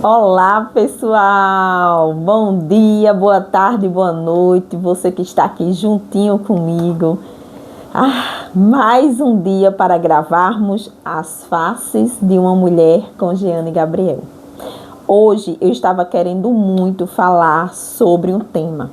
Olá, pessoal! Bom dia, boa tarde, boa noite. Você que está aqui juntinho comigo. Mais um dia para gravarmos As Faces de uma Mulher com Jeane Gabriel. Hoje eu estava querendo muito falar sobre um tema,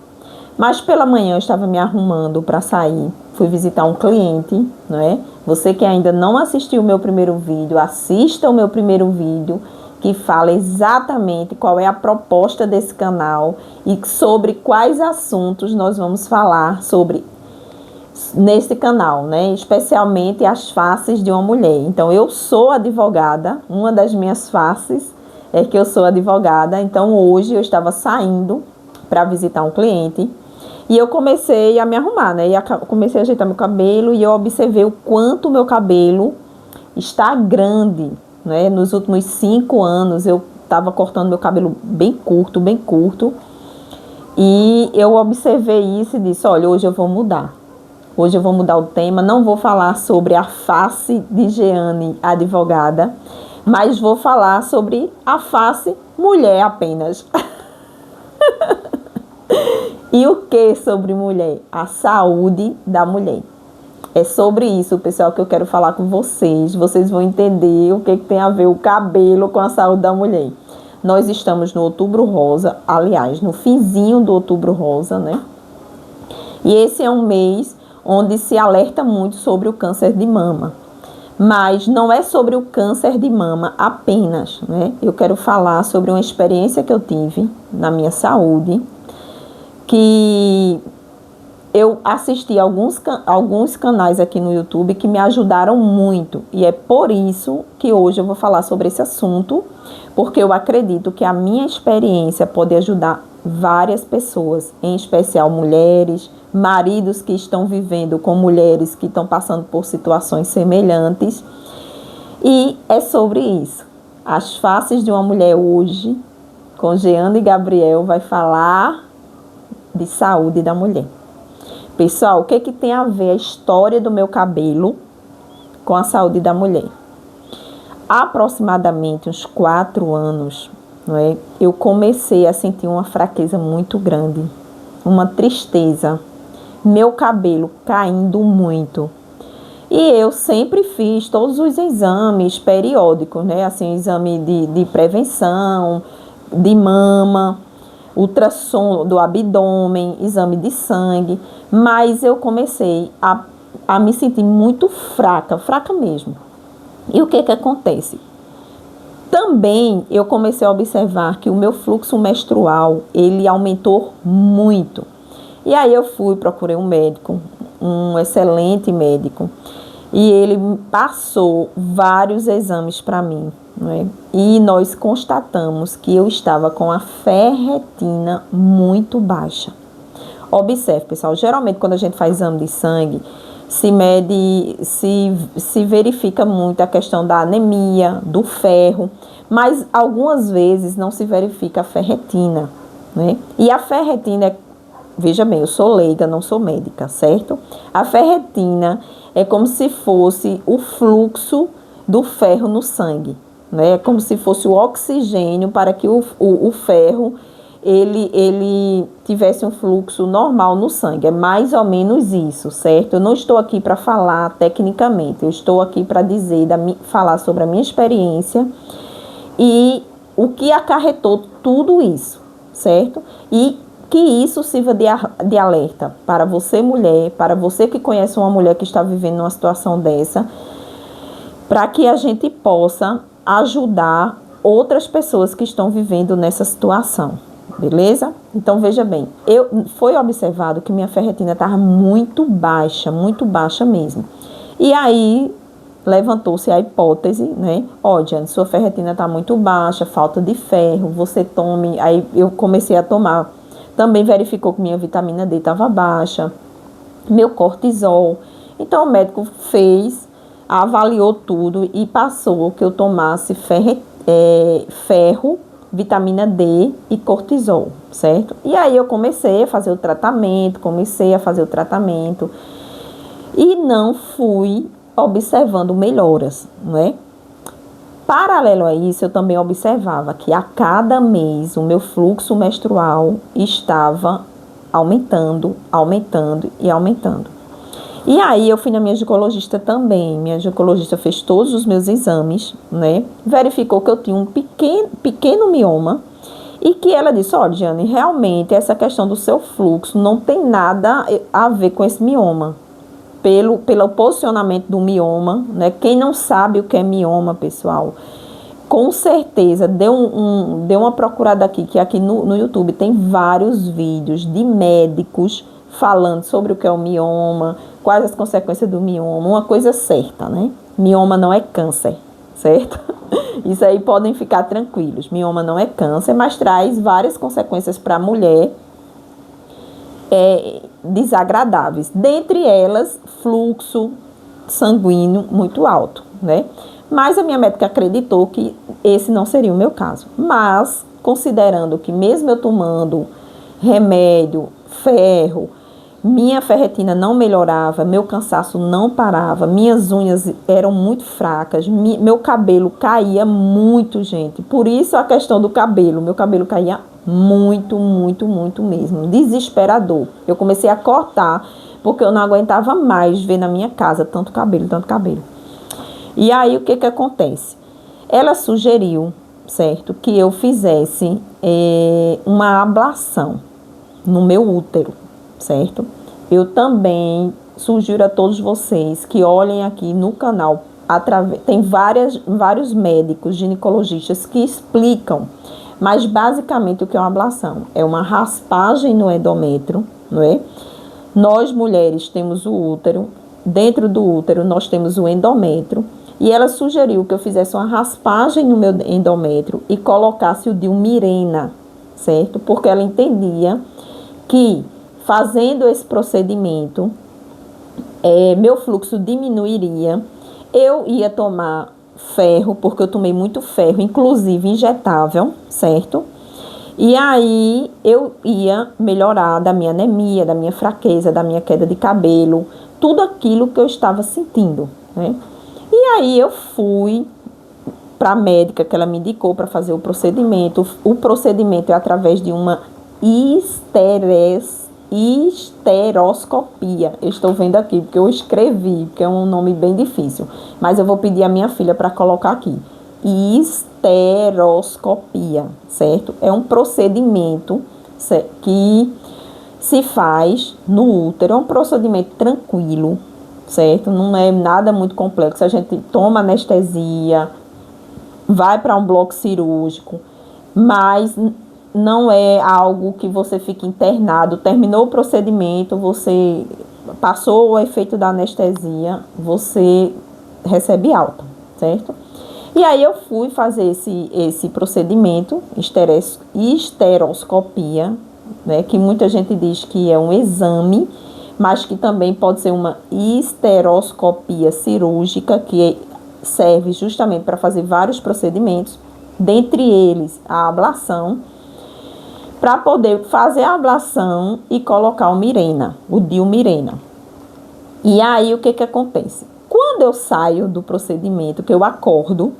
mas pela manhã eu estava me arrumando para sair. Fui visitar um cliente, não é? Você que ainda não assistiu o meu primeiro vídeo, assista o meu primeiro vídeo, que fala exatamente qual é a proposta desse canal e sobre quais assuntos nós vamos falar sobre nesse canal, né? Especialmente as faces de uma mulher. Então, eu sou advogada, uma das minhas faces é que eu sou advogada. Então, hoje eu estava saindo para visitar um cliente e eu comecei a me arrumar, né? E comecei a ajeitar meu cabelo e eu observei o quanto o meu cabelo está grande, né? Nos últimos 5 anos eu estava cortando meu cabelo bem curto, bem curto. E eu observei isso e disse, olha, hoje eu vou mudar. Hoje eu vou mudar o tema, não vou falar sobre a face de Jeane, advogada, mas vou falar sobre a face mulher apenas. E o que sobre mulher? A saúde da mulher. É sobre isso, pessoal, que eu quero falar com vocês. Vocês vão entender o que tem a ver o cabelo com a saúde da mulher. Nós estamos no Outubro Rosa, aliás, no finzinho do Outubro Rosa, né? E esse é um mês onde se alerta muito sobre o câncer de mama. Mas não é sobre o câncer de mama apenas, né? Eu quero falar sobre uma experiência que eu tive na minha saúde, que eu assisti alguns canais aqui no YouTube que me ajudaram muito. E é por isso que hoje eu vou falar sobre esse assunto, porque eu acredito que a minha experiência pode ajudar várias pessoas, em especial mulheres, maridos que estão vivendo com mulheres que estão passando por situações semelhantes. E é sobre isso. As faces de uma mulher hoje, com Jeane Gabriel, vai falar de saúde da mulher. Pessoal, o que tem a ver a história do meu cabelo com a saúde da mulher? Há aproximadamente uns 4 anos, não é? Eu comecei a sentir uma fraqueza muito grande, uma tristeza, meu cabelo caindo muito. E eu sempre fiz todos os exames periódicos, né? Assim, exame de prevenção, de mama, ultrassom do abdômen, exame de sangue, mas eu comecei a me sentir muito fraca mesmo. E o que acontece? Também eu comecei a observar que o meu fluxo menstrual, ele aumentou muito. E aí eu procurei um médico, um excelente médico, e ele passou vários exames para mim, não é? E nós constatamos que eu estava com a ferritina muito baixa. Observe, pessoal, geralmente quando a gente faz exame de sangue, se verifica muito a questão da anemia, do ferro, mas algumas vezes não se verifica a ferritina, né? E a ferritina veja bem, eu sou leiga, não sou médica, certo? A ferritina é como se fosse o fluxo do ferro no sangue, né? É como se fosse o oxigênio para que o ferro ele tivesse um fluxo normal no sangue. É mais ou menos isso, certo? Eu não estou aqui para falar tecnicamente, eu estou aqui para falar sobre a minha experiência e o que acarretou tudo isso, certo? E que isso sirva de alerta para você, mulher, para você que conhece uma mulher que está vivendo uma situação dessa, para que a gente possa ajudar outras pessoas que estão vivendo nessa situação, beleza? Então, veja bem, foi observado que minha ferritina estava muito baixa mesmo. E aí, levantou-se a hipótese, né? Ó, Jeane, sua ferritina está muito baixa, falta de ferro, você tome... Aí eu comecei a tomar. Também verificou que minha vitamina D estava baixa, meu cortisol. Então, o médico avaliou tudo e passou que eu tomasse ferro, vitamina D e cortisol, certo? E aí eu comecei a fazer o tratamento, e não fui observando melhoras, não é? Paralelo a isso, eu também observava que a cada mês o meu fluxo menstrual estava aumentando, aumentando e aumentando. E aí eu fui na minha ginecologista também. Minha ginecologista fez todos os meus exames, né? Verificou que eu tinha um pequeno mioma e que ela disse: olha, Jane, realmente essa questão do seu fluxo não tem nada a ver com esse mioma. Pelo posicionamento do mioma, né? Quem não sabe o que é mioma, pessoal, com certeza, dê uma procurada aqui, que aqui no YouTube tem vários vídeos de médicos falando sobre o que é o mioma, quais as consequências do mioma, uma coisa certa, né? Mioma não é câncer, certo? Isso aí podem ficar tranquilos. Mioma não é câncer, mas traz várias consequências para a mulher desagradáveis. Dentre elas, fluxo sanguíneo muito alto, né? Mas a minha médica acreditou que esse não seria o meu caso. Mas, considerando que mesmo eu tomando remédio, ferro, minha ferretina não melhorava, meu cansaço não parava, minhas unhas eram muito fracas, meu cabelo caía muito, gente. Por isso a questão do cabelo, meu cabelo caía muito, muito, muito mesmo. Desesperador. Eu comecei a cortar, porque eu não aguentava mais ver na minha casa tanto cabelo, tanto cabelo. E aí o que acontece? Ela sugeriu, certo, que eu fizesse uma ablação no meu útero, certo? Eu também sugiro a todos vocês que olhem aqui no canal, tem vários médicos, ginecologistas que explicam, mas basicamente o que é uma ablação? É uma raspagem no endométrio, não é? Nós mulheres temos o útero, dentro do útero nós temos o endométrio, e ela sugeriu que eu fizesse uma raspagem no meu endométrio e colocasse o Dilmirena, certo? Porque ela entendia que fazendo esse procedimento, meu fluxo diminuiria, eu ia tomar ferro, porque eu tomei muito ferro, inclusive injetável, certo? E aí eu ia melhorar da minha anemia, da minha fraqueza, da minha queda de cabelo, tudo aquilo que eu estava sentindo, né? E aí eu fui para a médica que ela me indicou para fazer o procedimento. O procedimento é através de uma histeroscopia. Eu estou vendo aqui porque eu escrevi, porque é um nome bem difícil. Mas eu vou pedir à minha filha para colocar aqui. Histeroscopia, certo? É um procedimento que se faz no útero. É um procedimento tranquilo, certo? Não é nada muito complexo. A gente toma anestesia, vai para um bloco cirúrgico, mas não é algo que você fique internado. Terminou o procedimento, você passou o efeito da anestesia, você recebe alta, certo? E aí eu fui fazer esse procedimento, histeroscopia, né, que muita gente diz que é um exame, mas que também pode ser uma histeroscopia cirúrgica, que serve justamente para fazer vários procedimentos, dentre eles a ablação, para poder fazer a ablação e colocar o Dilmirena. E aí o que acontece? Quando eu saio do procedimento, que eu acordo,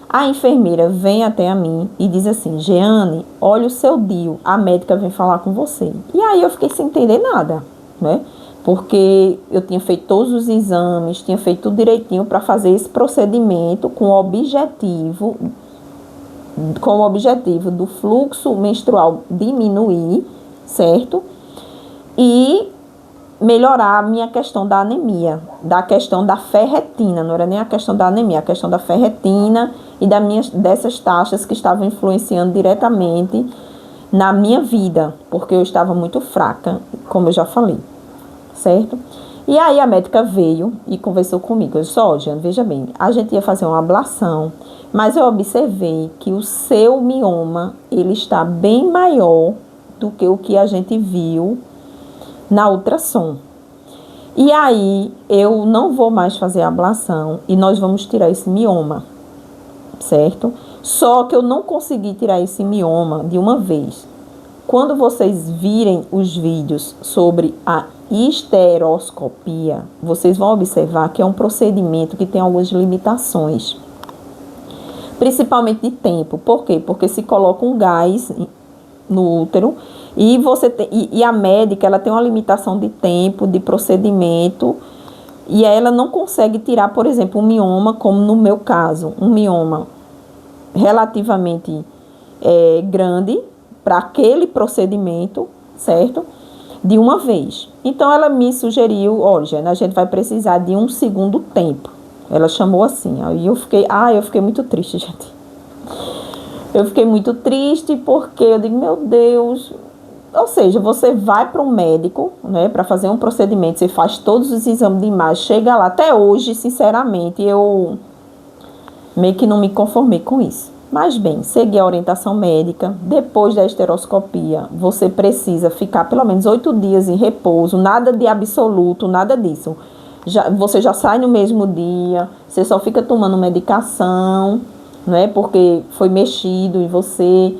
a enfermeira vem até a mim e diz assim: Jeane, olha o seu DIU, a médica vem falar com você. E aí eu fiquei sem entender nada, né? Porque eu tinha feito todos os exames, tinha feito tudo direitinho para fazer esse procedimento com o objetivo do fluxo menstrual diminuir, certo? E melhorar a minha questão da anemia, da questão da ferretina, não era nem a questão da anemia, a questão da ferretina e dessas taxas que estavam influenciando diretamente na minha vida, porque eu estava muito fraca, como eu já falei, certo? E aí a médica veio e conversou comigo. Eu disse: ó, Jeane, veja bem, a gente ia fazer uma ablação, mas eu observei que o seu mioma, ele está bem maior do que o que a gente viu na ultrassom. E aí eu não vou mais fazer a ablação e nós vamos tirar esse mioma, certo? Só que eu não consegui tirar esse mioma de uma vez. Quando vocês virem os vídeos sobre a histeroscopia, vocês vão observar que é um procedimento que tem algumas limitações. principalmente de tempo. Por quê? Porque se coloca um gás no útero e e a médica, ela tem uma limitação de tempo, de procedimento, e ela não consegue tirar, por exemplo, um mioma, como no meu caso, um mioma relativamente grande para aquele procedimento, certo? De uma vez. Então ela me sugeriu, olha, a gente vai precisar de um segundo tempo. Ela chamou assim. Aí eu fiquei muito triste, gente. Eu fiquei muito triste porque eu digo, meu Deus. Ou seja, você vai para um médico, né, para fazer um procedimento, você faz todos os exames de imagem, chega lá. Até hoje, sinceramente, eu meio que não me conformei com isso. Mas bem, segui a orientação médica. Depois da esteroscopia, você precisa ficar pelo menos 8 dias em repouso, nada de absoluto, nada disso. Você já sai no mesmo dia, você só fica tomando medicação, né? Porque foi mexido em você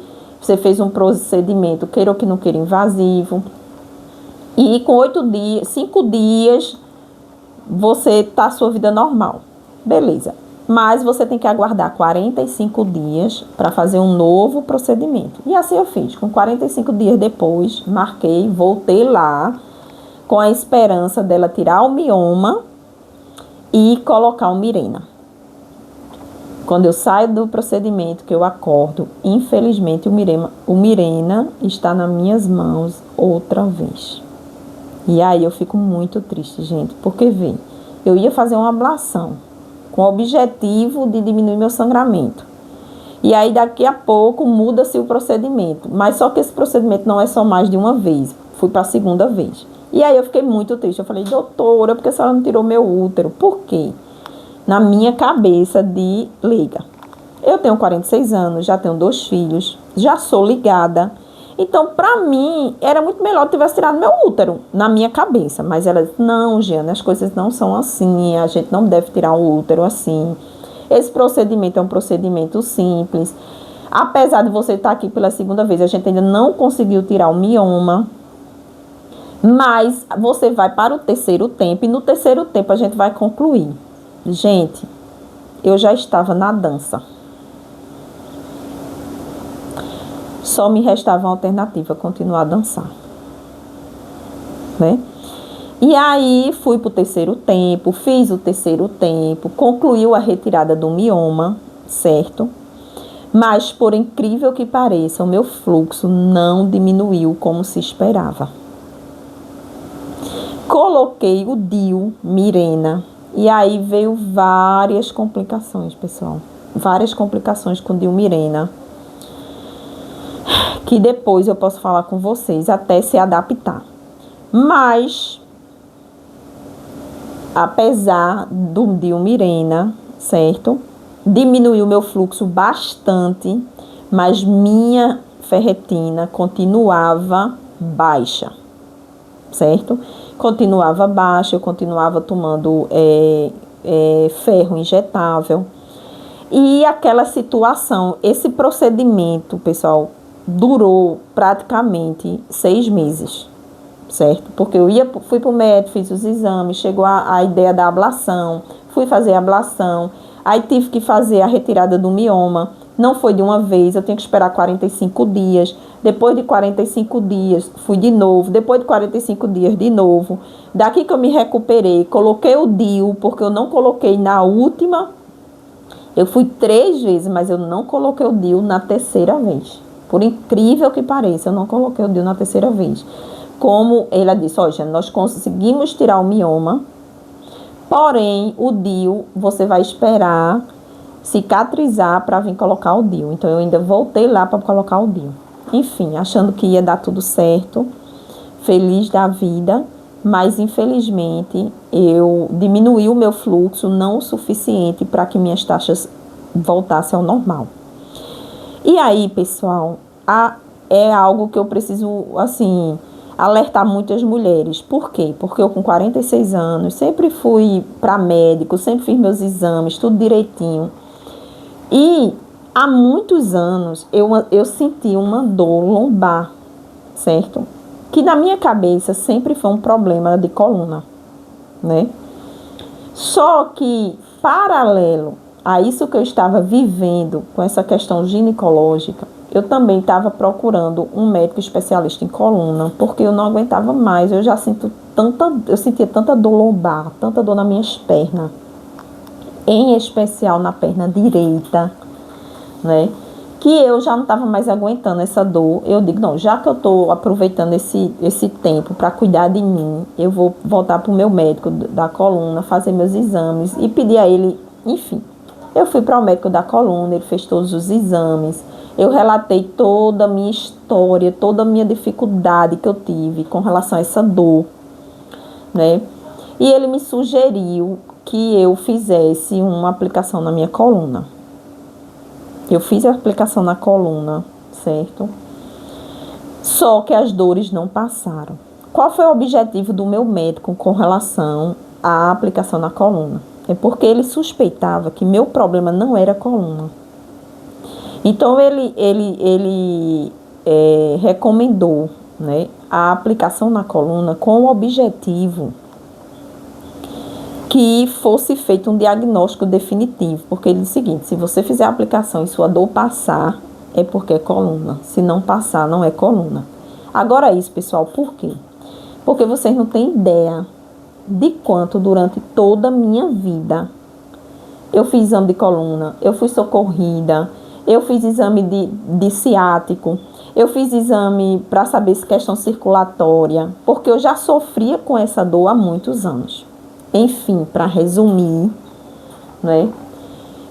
fez um procedimento, queira ou que não queira, invasivo. E com 5 dias, você tá a sua vida normal. Beleza. Mas você tem que aguardar 45 dias para fazer um novo procedimento. E assim eu fiz. Com 45 dias depois, marquei, voltei lá, com a esperança dela tirar o mioma e colocar o Mirena. Quando eu saio do procedimento, que eu acordo, infelizmente o Mirena está nas minhas mãos outra vez. E aí eu fico muito triste, gente, porque vê, eu ia fazer uma ablação com o objetivo de diminuir meu sangramento. E aí daqui a pouco muda-se o procedimento, mas só que esse procedimento não é só mais de uma vez, fui para a segunda vez. E aí eu fiquei muito triste, eu falei, doutora, por que a senhora não tirou meu útero? Por quê? Na minha cabeça de leiga. Eu tenho 46 anos, já tenho 2 filhos, já sou ligada. Então, para mim, era muito melhor que tivesse tirado meu útero, na minha cabeça. Mas ela disse, não, Giana, as coisas não são assim, a gente não deve tirar o útero assim. Esse procedimento é um procedimento simples. Apesar de você estar aqui pela segunda vez, a gente ainda não conseguiu tirar o mioma. Mas você vai para o terceiro tempo e no terceiro tempo a gente vai concluir. Gente, eu já estava na dança. Só me restava uma alternativa, continuar a dançar. Né? E aí fui para o terceiro tempo, fiz o terceiro tempo, concluiu a retirada do mioma, certo? Mas, por incrível que pareça, o meu fluxo não diminuiu como se esperava. Coloquei o DIU, Mirena, e aí veio várias complicações, pessoal. Várias complicações com o DIU Mirena, que depois eu posso falar com vocês até se adaptar. Mas, apesar do DIU Mirena, certo? Diminuiu meu fluxo bastante, mas minha ferritina continuava baixa, certo? Continuava baixa, eu continuava tomando ferro injetável. E aquela situação, esse procedimento, pessoal, durou praticamente 6 meses, certo? Porque fui para o médico, fiz os exames, chegou a ideia da ablação, fui fazer a ablação, aí tive que fazer a retirada do mioma, não foi de uma vez, eu tinha que esperar 45 dias, depois de 45 dias fui de novo, depois de 45 dias de novo, daqui que eu me recuperei, coloquei o DIU, porque eu não coloquei na última, eu fui 3 vezes, mas eu não coloquei o DIU na terceira vez, por incrível que pareça, eu não coloquei o DIU na terceira vez. Como ela disse, olha, nós conseguimos tirar o mioma, porém, o DIU, você vai esperar cicatrizar para vir colocar o DIU. Então, eu ainda voltei lá para colocar o DIU. Enfim, achando que ia dar tudo certo, feliz da vida, mas, infelizmente, eu diminuí o meu fluxo não o suficiente para que minhas taxas voltassem ao normal. E aí, pessoal, é algo que eu preciso, assim, alertar muitas mulheres. Por quê? Porque eu com 46 anos sempre fui para médico, sempre fiz meus exames, tudo direitinho. E há muitos anos eu senti uma dor lombar, certo? Que na minha cabeça sempre foi um problema de coluna, né? Só que, paralelo a isso que eu estava vivendo com essa questão ginecológica, eu também estava procurando um médico especialista em coluna, porque eu não aguentava mais. Eu sentia tanta dor lombar, tanta dor nas minhas pernas, em especial na perna direita, né? Que eu já não estava mais aguentando essa dor. Eu digo, não, já que eu estou aproveitando esse tempo para cuidar de mim, eu vou voltar para o meu médico da coluna, fazer meus exames e pedir a ele, enfim. Eu fui para o médico da coluna, ele fez todos os exames, eu relatei toda a minha história, toda a minha dificuldade que eu tive com relação a essa dor, né? E ele me sugeriu que eu fizesse uma aplicação na minha coluna. Eu fiz a aplicação na coluna, certo? Só que as dores não passaram. Qual foi o objetivo do meu médico com relação à aplicação na coluna? É porque ele suspeitava que meu problema não era a coluna. Então, ele recomendou, né, a aplicação na coluna com o objetivo que fosse feito um diagnóstico definitivo. Porque ele disse o seguinte, se você fizer a aplicação e sua dor passar, é porque é coluna. Se não passar, não é coluna. Agora isso, pessoal, por quê? Porque vocês não têm ideia de quanto durante toda a minha vida eu fiz exame de coluna, eu fui socorrida, eu fiz exame de ciático, eu fiz exame para saber se questão circulatória, porque eu já sofria com essa dor há muitos anos. Enfim, para resumir, né?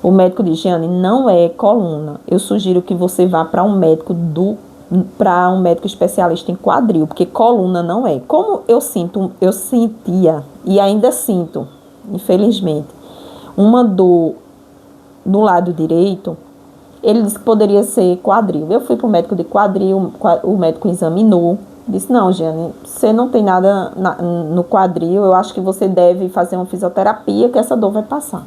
O médico disse, Jeane, não é coluna. Eu sugiro que você vá para um médico especialista em quadril, porque coluna não é. Como eu sentia e ainda sinto, infelizmente, uma dor no lado direito, ele disse que poderia ser quadril. Eu fui para o médico de quadril, o médico examinou, disse, não, Jeane, você não tem nada no quadril, eu acho que você deve fazer uma fisioterapia, que essa dor vai passar.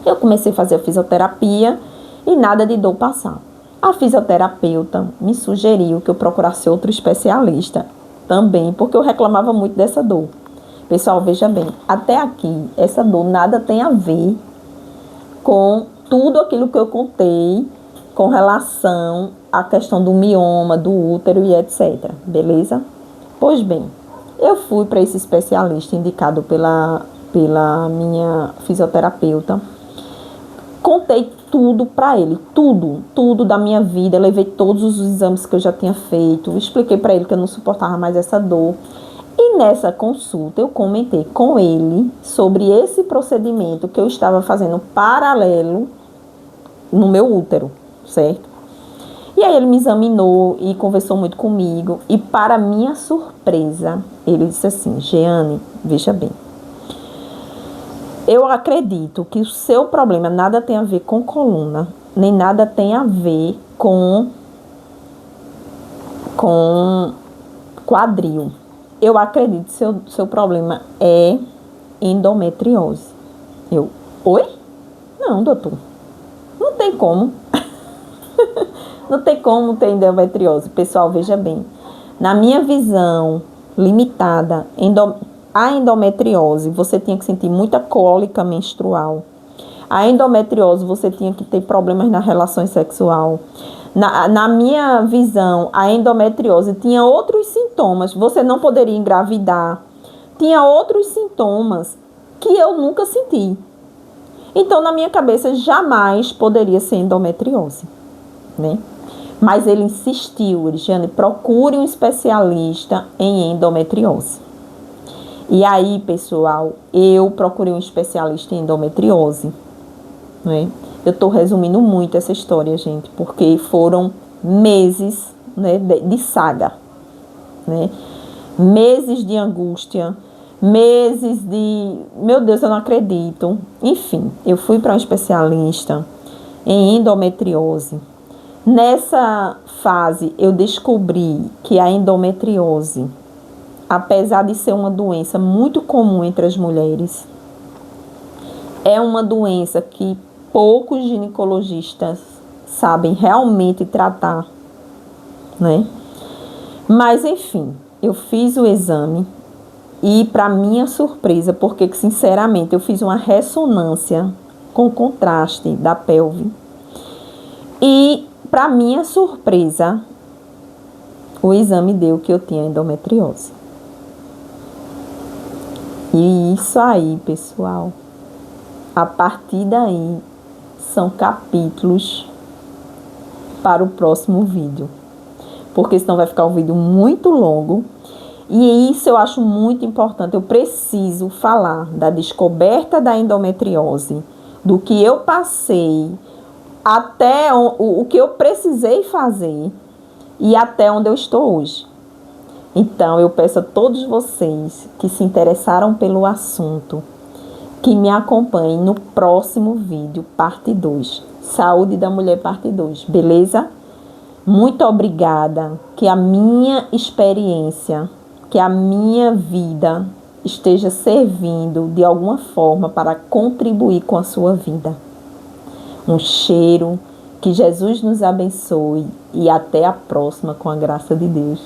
Eu comecei a fazer a fisioterapia e nada de dor passar. A fisioterapeuta me sugeriu que eu procurasse outro especialista também, porque eu reclamava muito dessa dor. Pessoal, veja bem, até aqui, essa dor nada tem a ver com tudo aquilo que eu contei com relação à questão do mioma, do útero e etc. Beleza? Pois bem, eu fui para esse especialista indicado pela minha fisioterapeuta. Contei tudo para ele, tudo da minha vida, levei todos os exames que eu já tinha feito, expliquei para ele que eu não suportava mais essa dor. E nessa consulta eu comentei com ele sobre esse procedimento que eu estava fazendo paralelo no meu útero, certo? E aí ele me examinou e conversou muito comigo e, para minha surpresa, ele disse assim, Jeane, veja bem, eu acredito que o seu problema nada tem a ver com coluna, nem nada tem a ver com quadril. Eu acredito que seu problema é endometriose. Eu, oi? Não, doutor. Não tem como. Não tem como ter endometriose. Pessoal, veja bem. Na minha visão limitada, a endometriose, você tinha que sentir muita cólica menstrual. A endometriose, você tinha que ter problemas nas relações sexuais. Na minha visão, a endometriose tinha outros sintomas. Você não poderia engravidar. Tinha outros sintomas que eu nunca senti. Então, na minha cabeça, jamais poderia ser endometriose, né? Mas ele insistiu, Jeane, procure um especialista em endometriose. E aí, pessoal, eu procurei um especialista em endometriose, né? Eu estou resumindo muito essa história, gente, porque foram meses, né, de saga, né? Meses de angústia, meses de... Meu Deus, eu não acredito. Enfim, eu fui para um especialista em endometriose. Nessa fase, eu descobri que a endometriose, apesar de ser uma doença muito comum entre as mulheres, é uma doença que poucos ginecologistas sabem realmente tratar, né? Mas, enfim, eu fiz o exame e, para minha surpresa, porque, sinceramente, eu fiz uma ressonância com contraste da pelve. E, para minha surpresa, o exame deu que eu tinha endometriose. E isso aí, pessoal, a partir daí, são capítulos para o próximo vídeo. Porque senão vai ficar um vídeo muito longo. E isso eu acho muito importante. Eu preciso falar da descoberta da endometriose, do que eu passei, até o que eu precisei fazer e até onde eu estou hoje. Então, eu peço a todos vocês que se interessaram pelo assunto, que me acompanhem no próximo vídeo, parte 2. Saúde da mulher, parte 2. Beleza? Muito obrigada. Que a minha experiência, que a minha vida esteja servindo de alguma forma para contribuir com a sua vida. Um cheiro, que Jesus nos abençoe e até a próxima com a graça de Deus.